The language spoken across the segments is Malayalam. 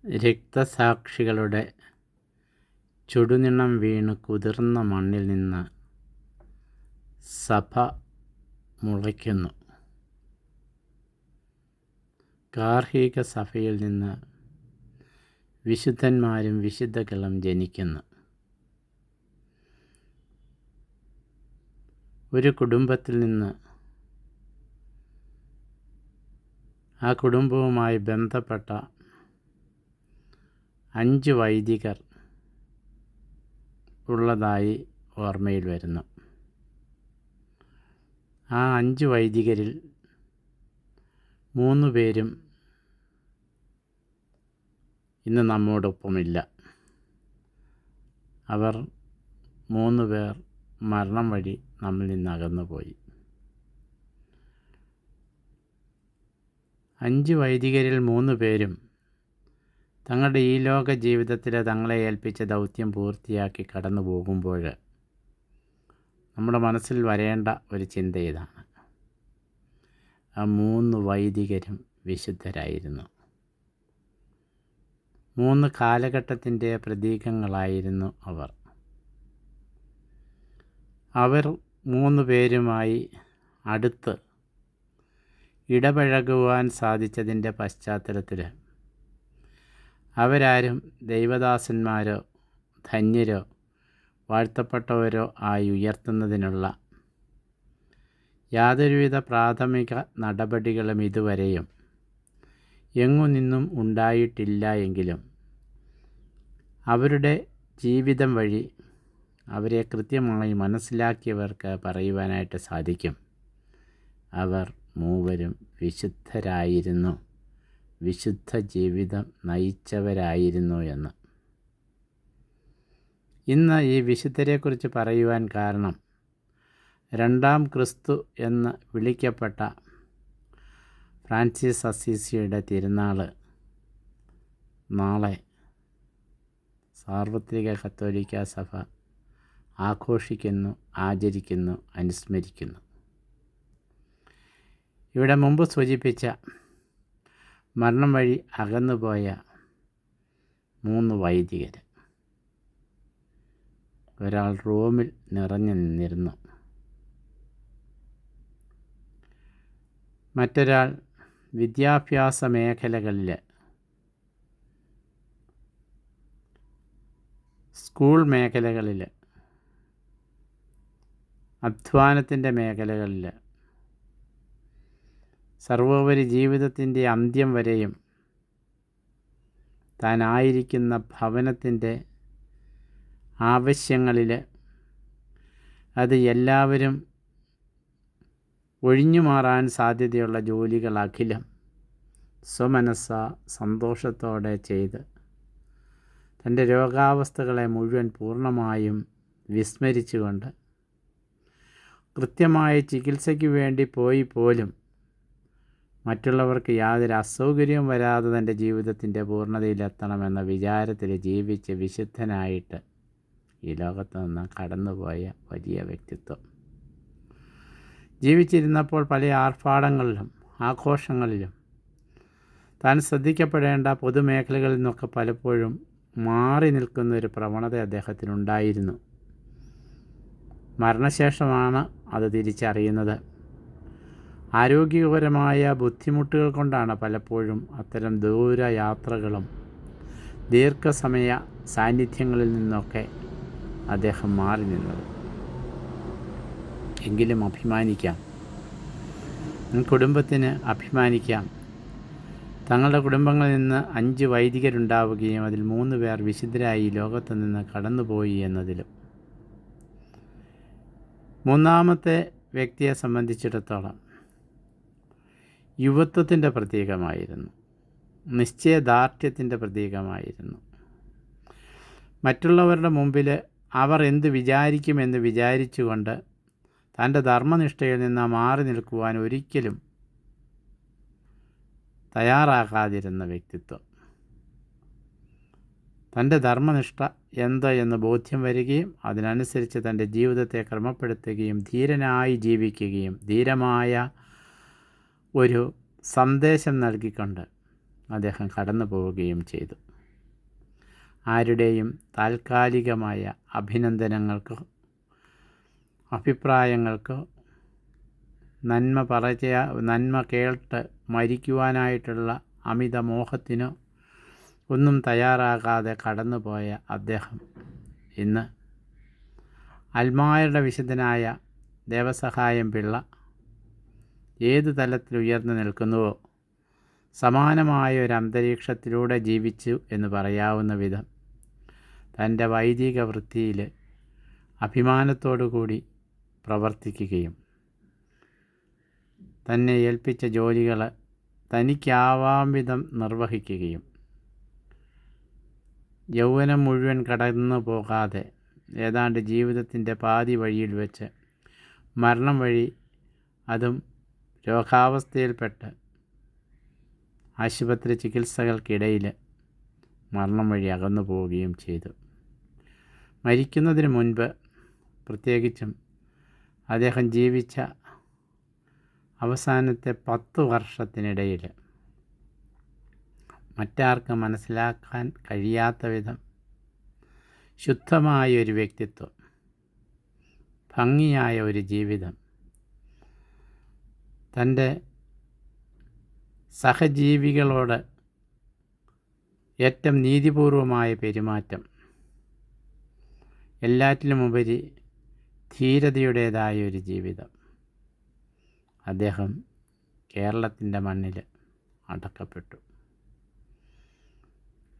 രക്തസാക്ഷികളുടെ ചുടുനിണം വീണ് കുതിർന്ന മണ്ണിൽ നിന്ന് സഭ മുളയ്ക്കുന്നു. ഗാർഹിക സഭയിൽ നിന്ന് വിശുദ്ധന്മാരും വിശുദ്ധകളും ജനിക്കുന്നു. ഒരു കുടുംബത്തിൽ നിന്ന് ആ കുടുംബവുമായി ബന്ധപ്പെട്ട 5 വൈദികർ ഉള്ളതായി ഓർമ്മയിൽ വരുന്നു. ആ 5 വൈദികരിൽ 3 പേരും ഇന്ന് നമ്മോടൊപ്പമില്ല. അവർ 3 പേർ മരണം വഴി നമ്മിൽ നിന്ന് അകന്നുപോയി. 5 വൈദികരിൽ 3 പേരും തങ്ങളുടെ ഈ ലോക ജീവിതത്തിൽ തങ്ങളെ ഏൽപ്പിച്ച ദൗത്യം പൂർത്തിയാക്കി കടന്നു പോകുമ്പോൾ നമ്മുടെ മനസ്സിൽ വരേണ്ട ഒരു ചിന്ത ഇതാണ്: ആ 3 വൈദികരും വിശുദ്ധരായിരുന്നു. 3 കാലഘട്ടത്തിൻ്റെ പ്രതീകങ്ങളായിരുന്നു അവർ. അവർ 3 പേരുമായി അടുത്ത് ഇടപഴകുവാൻ സാധിച്ചതിൻ്റെ പശ്ചാത്തലത്തിൽ അവരാരും ദൈവദാസന്മാരോ ധന്യരോ വാഴ്ത്തപ്പെട്ടവരോ ആയി ഉയർത്തുന്നതിനുള്ള യാതൊരുവിധ പ്രാഥമിക നടപടികളും ഇതുവരെയും എങ്ങുനിന്നും ഉണ്ടായിട്ടില്ല എങ്കിലും അവരുടെ ജീവിതം വഴി അവരെ കൃത്യമായി മനസ്സിലാക്കിയവർക്ക് പറയുവാനായിട്ട് സാധിക്കും: അവർ 3 വിശുദ്ധരായിരുന്നു, വിശുദ്ധ ജീവിതം നയിച്ചവരായിരുന്നു എന്ന്. ഇന്ന് ഈ വിശുദ്ധരെക്കുറിച്ച് പറയുവാൻ കാരണം, 2ാം ക്രിസ്തു എന്ന് വിളിക്കപ്പെട്ട ഫ്രാൻസിസ് അസീസിയുടെ തിരുനാൾ നാളെ സാർവത്രിക കത്തോലിക്ക സഭ ആഘോഷിക്കുന്നു, ആചരിക്കുന്നു, അനുസ്മരിക്കുന്നു. ഇവിടെ മുമ്പ് സൂചിപ്പിച്ച മരണം വഴി അകന്നുപോയ 3 വൈദികർ, ഒരാൾ റോമിൽ നിറഞ്ഞു നിന്നിരുന്നു, മറ്റൊരാൾ വിദ്യാഭ്യാസ മേഖലകളിൽ സ്കൂൾ മേഖലകളിൽ അധ്വാനത്തിൻ്റെ മേഖലകളിൽ സർവോപരി ജീവിതത്തിൻ്റെ അന്ത്യം വരെയും താനായിരിക്കുന്ന ഭവനത്തിൻ്റെ ആവശ്യങ്ങളിൽ അത് എല്ലാവരും ഒഴിഞ്ഞു മാറാൻ സാധ്യതയുള്ള ജോലികളഖിലം സ്വമനസ്സ സന്തോഷത്തോടെ ചെയ്ത് തൻ്റെ രോഗാവസ്ഥകളെ മുഴുവൻ പൂർണ്ണമായും വിസ്മരിച്ചുകൊണ്ട് കൃത്യമായ ചികിത്സയ്ക്ക് വേണ്ടി പോലും മറ്റുള്ളവർക്ക് യാതൊരു അസൗകര്യവും വരാതെ തൻ്റെ ജീവിതത്തിൻ്റെ പൂർണ്ണതയിലെത്തണമെന്ന വിചാരത്തിൽ ജീവിച്ച് വിശുദ്ധനായിട്ട് ഈ ലോകത്ത് നിന്ന് കടന്നുപോയ വലിയ വ്യക്തിത്വം. ജീവിച്ചിരുന്നപ്പോൾ പല ആർഭാടങ്ങളിലും ആഘോഷങ്ങളിലും താൻ ശ്രദ്ധിക്കപ്പെടേണ്ട പൊതുമേഖലകളിൽ നിന്നൊക്കെ പലപ്പോഴും മാറി നിൽക്കുന്നൊരു പ്രവണത അദ്ദേഹത്തിനുണ്ടായിരുന്നു. മരണശേഷമാണ് അത് തിരിച്ചറിയുന്നത്. ആരോഗ്യപരമായ ബുദ്ധിമുട്ടുകൾ കൊണ്ടാണ് പലപ്പോഴും അത്തരം ദൂരയാത്രകളും ദീർഘസമയ സാന്നിധ്യങ്ങളിൽ നിന്നൊക്കെ അദ്ദേഹം മാറി നിന്നത്. എങ്കിലും അഭിമാനിക്കാം, കുടുംബത്തിന് അഭിമാനിക്കാം. തങ്ങളുടെ കുടുംബങ്ങളിൽ നിന്ന് 5 വൈദികരുണ്ടാവുകയും അതിൽ 3 പേർ വിശുദ്ധരായി ലോകത്തു നിന്ന് കടന്നുപോയി എന്നതിലും. 3ാമത്തെ വ്യക്തിയെ സംബന്ധിച്ചിടത്തോളം യുവത്വത്തിൻ്റെ പ്രതീകമായിരുന്നു, നിശ്ചയദാർഢ്യത്തിൻ്റെ പ്രതീകമായിരുന്നു. മറ്റുള്ളവരുടെ മുമ്പിൽ അവർ എന്ത് വിചാരിക്കുമെന്ന് വിചാരിച്ചുകൊണ്ട് തൻ്റെ ധർമ്മനിഷ്ഠയിൽ നിന്ന് മാറി നിൽക്കുവാൻ ഒരിക്കലും തയ്യാറാകാതിരുന്ന വ്യക്തിത്വം. തൻ്റെ ധർമ്മനിഷ്ഠ എന്ത് എന്ന് ബോധ്യം വരികയും അതിനനുസരിച്ച് തൻ്റെ ജീവിതത്തെ ക്രമപ്പെടുത്തുകയും ധീരനായി ജീവിക്കുകയും ധീരമായ ഒരു സന്ദേശം നൽകിക്കൊണ്ട് അദ്ദേഹം കടന്നു പോവുകയും ചെയ്തു. ആരുടെയും താൽക്കാലികമായ അഭിനന്ദനങ്ങൾക്കോ അഭിപ്രായങ്ങൾക്കോ നന്മ കേട്ട് മരിക്കുവാനായിട്ടുള്ള അമിത മോഹത്തിനോ ഒന്നും തയ്യാറാകാതെ കടന്നുപോയ അദ്ദേഹം ഇന്ന് അൽമായരുടെ വിശുദ്ധനായ ദേവസഹായം പിള്ള ഏത് തലത്തിൽ ഉയർന്നു നിൽക്കുന്നുവോ സമാനമായ ഒരു അന്തരീക്ഷത്തിലൂടെ ജീവിച്ചു എന്ന് പറയാവുന്ന വിധം തൻ്റെ വൈദിക വൃത്തിയിൽ അഭിമാനത്തോടു കൂടി പ്രവർത്തിക്കുകയും തന്നെ ഏൽപ്പിച്ച ജോലികൾ തനിക്കാവാം വിധം നിർവഹിക്കുകയും യൗവനം മുഴുവൻ കടന്നു പോകാതെ ഏതാണ്ട് ജീവിതത്തിൻ്റെ പാതി വഴിയിൽ വെച്ച് മരണം വഴി, അതും രോഗാവസ്ഥയിൽപ്പെട്ട് ആശുപത്രി ചികിത്സകൾക്കിടയിൽ മരണം വഴി അകന്നു പോവുകയും ചെയ്തു. മരിക്കുന്നതിന് മുൻപ് പ്രത്യേകിച്ചും അദ്ദേഹം ജീവിച്ച അവസാനത്തെ 10 വർഷത്തിനിടയിൽ മറ്റാർക്കും മനസ്സിലാക്കാൻ കഴിയാത്ത വിധം ശുദ്ധമായ ഒരു വ്യക്തിത്വം, ഭംഗിയായ ഒരു ജീവിതം, തൻ്റെ സഹജീവികളോട് ഏറ്റവും നീതിപൂർവമായ പെരുമാറ്റം, എല്ലാറ്റിലുമുപരി ധീരതയുടേതായ ഒരു ജീവിതം. അദ്ദേഹം കേരളത്തിൻ്റെ മണ്ണിൽ അടക്കപ്പെട്ടു.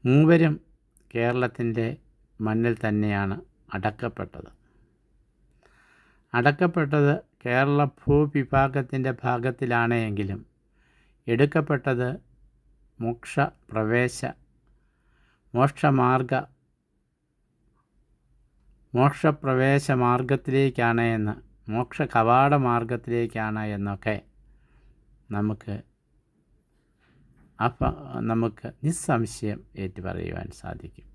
മൂവരും കേരളത്തിൻ്റെ മണ്ണിൽ തന്നെയാണ് അടക്കപ്പെട്ടത് കേരള ഭൂവിഭാഗത്തിൻ്റെ ഭാഗത്തിലാണ് എങ്കിലും എടുക്കപ്പെട്ടത് മോക്ഷപ്രവേശ മാർഗത്തിലേക്കാണ് എന്ന്, മോക്ഷ കവാട മാർഗത്തിലേക്കാണ് എന്നൊക്കെ നമുക്ക് നിസ്സംശയം ഏറ്റുപറയുവാൻ സാധിക്കും.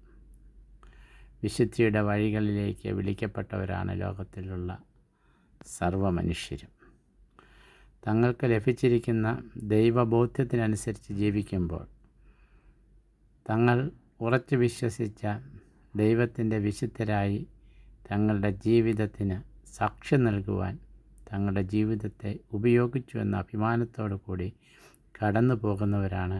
വിശുദ്ധിയുടെ വഴികളിലേക്ക് വിളിക്കപ്പെട്ടവരാണ് ലോകത്തിലുള്ള സർവ്വ മനുഷ്യരും. തങ്ങൾക്ക് ലഭിച്ചിരിക്കുന്ന ദൈവബോധ്യത്തിനനുസരിച്ച് ജീവിക്കുമ്പോൾ തങ്ങൾ ഉറച്ചു വിശ്വസിച്ച ദൈവത്തിൻ്റെ വിശുദ്ധരായി തങ്ങളുടെ ജീവിതത്തിന് സാക്ഷ്യം നൽകുവാൻ തങ്ങളുടെ ജീവിതത്തെ ഉപയോഗിച്ചു എന്ന അഭിമാനത്തോടു കൂടി കടന്നു പോകുന്നവരാണ്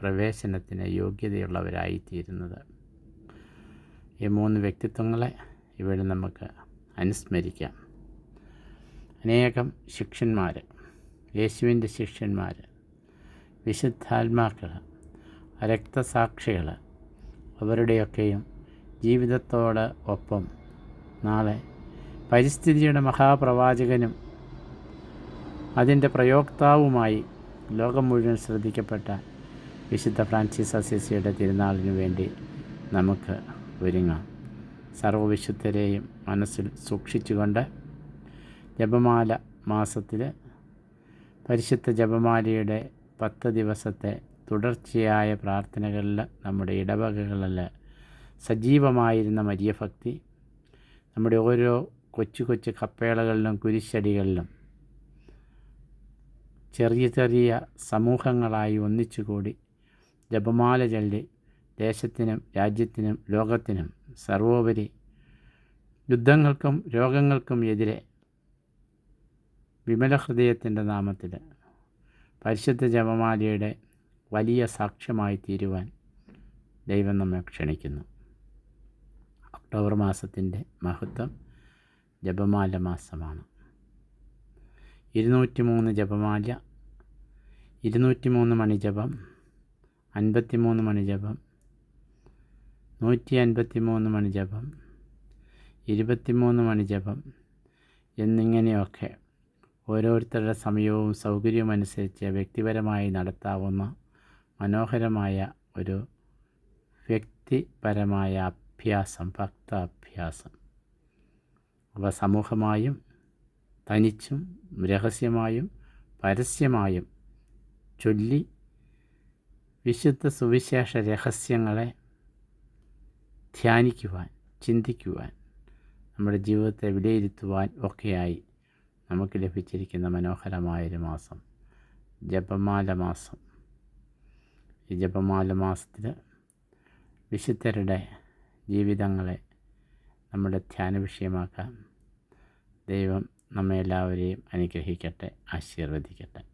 പ്രവേശനത്തിന് യോഗ്യതയുള്ളവരായിത്തീരുന്നത്. ഈ 3 വ്യക്തിത്വങ്ങളെ ഇവിടെ നമുക്ക് അനുസ്മരിക്കാം. അനേകം ശിഷ്യന്മാർ, യേശുവിൻ്റെ ശിഷ്യന്മാർ, വിശുദ്ധാത്മാക്കൾ, രക്തസാക്ഷികൾ, അവരുടെയൊക്കെയും ജീവിതത്തോട് ഒപ്പം നാളെ പരിസ്ഥിതിയുടെ മഹാപ്രവാചകനും അതിൻ്റെ പ്രയോക്താവുമായി ലോകം മുഴുവൻ ശ്രദ്ധിക്കപ്പെട്ട വിശുദ്ധ ഫ്രാൻസിസ് അസീസിയുടെ തിരുനാളിനു വേണ്ടി നമുക്ക് ഒരുങ്ങാം. സർവ്വവിശുദ്ധരെയും മനസ്സിൽ സൂക്ഷിച്ചുകൊണ്ട് ജപമാല മാസത്തിൽ പരിശുദ്ധ ജപമാലയുടെ 10 ദിവസത്തെ തുടർച്ചയായ പ്രാർത്ഥനകളിൽ നമ്മുടെ ഇടവകകളിൽ സജീവമായിരുന്ന മരിയഭക്തി നമ്മുടെ ഓരോ കൊച്ചു കപ്പേളകളിലും കുരിശടികളിലും ചെറിയ സമൂഹങ്ങളായി ഒന്നിച്ചുകൂടി ജപമാല ചൊല്ലി ദേശത്തിനും രാജ്യത്തിനും ലോകത്തിനും സർവോപരി യുദ്ധങ്ങൾക്കും രോഗങ്ങൾക്കും എതിരെ വിമല ഹൃദയത്തിൻ്റെ നാമത്തിൽ പരിശുദ്ധ ജപമാലയുടെ വലിയ സാക്ഷ്യമായി തീരുവാൻ ദൈവം നമ്മെ ക്ഷണിക്കുന്നു. ഒക്ടോബർ മാസത്തിൻ്റെ മഹത്വം ജപമാല മാസമാണ്. 203 ജപമാല, 203 മണിജപം, 53 മണിജപം, 153 മണിജപം, 23 മണിജപം എന്നിങ്ങനെയൊക്കെ ഓരോരുത്തരുടെ സമയവും സൗകര്യവും അനുസരിച്ച് വ്യക്തിപരമായി നടത്താവുന്ന മനോഹരമായ ഒരു വ്യക്തിപരമായ ഭക്ത അഭ്യാസം. അവ സമൂഹമായും തനിച്ചും രഹസ്യമായും പരസ്യമായും ചൊല്ലി വിശുദ്ധ സുവിശേഷ രഹസ്യങ്ങളെ ധ്യാനിക്കുവാൻ, ചിന്തിക്കുവാൻ, നമ്മുടെ ജീവിതത്തെ വിലയിരുത്തുവാൻ ഒക്കെയായി നമുക്ക് ലഭിച്ചിരിക്കുന്ന മനോഹരമായൊരു മാസം ജപമാല മാസം. ഈ ജപമാല മാസത്തിൽ വിശുദ്ധരുടെ ജീവിതങ്ങളെ നമ്മുടെ ധ്യാന വിഷയമാക്കാം. ദൈവം നമ്മെ എല്ലാവരെയും അനുഗ്രഹിക്കട്ടെ, ആശീർവദിക്കട്ടെ.